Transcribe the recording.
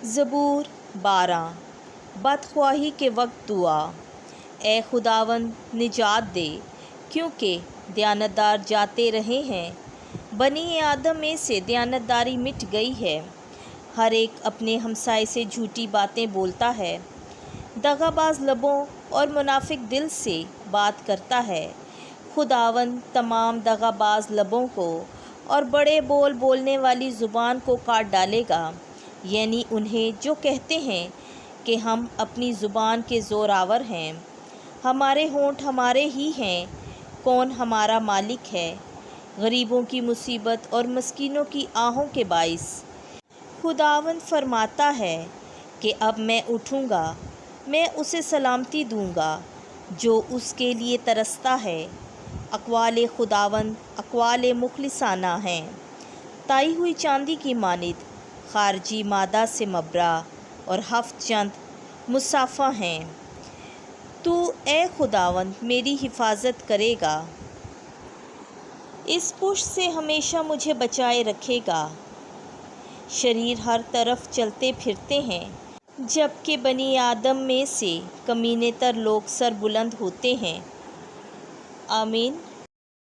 زبور 12 بدخواہی کے وقت دعا۔ اے خداوند نجات دے، کیونکہ دیانتدار جاتے رہے ہیں۔ بنی آدم میں سے دیانتداری مٹ گئی ہے۔ ہر ایک اپنے ہمسائے سے جھوٹی باتیں بولتا ہے، دغا باز لبوں اور منافق دل سے بات کرتا ہے۔ خداوند تمام دغا باز لبوں کو اور بڑے بول بولنے والی زبان کو کاٹ ڈالے گا، یعنی انہیں جو کہتے ہیں کہ ہم اپنی زبان کے زوراور ہیں، ہمارے ہونٹ ہمارے ہی ہیں، کون ہمارا مالک ہے، غریبوں کی مصیبت اور مسکینوں کی آہوں کے باعث۔ خداوند فرماتا ہے کہ اب میں اٹھوں گا، میں اسے سلامتی دوں گا جو اس کے لیے ترستا ہے۔ اقوال خداوند اقوال مخلصانہ ہیں، تائی ہوئی چاندی کی مانند، خارجی مادہ سے مبرا اور 7 چند مصافہ ہیں۔ تو اے خداوند میری حفاظت کرے گا، اس پشت سے ہمیشہ مجھے بچائے رکھے گا۔ شریر ہر طرف چلتے پھرتے ہیں، جبکہ بنی آدم میں سے کمینے تر لوگ سر بلند ہوتے ہیں۔ آمین۔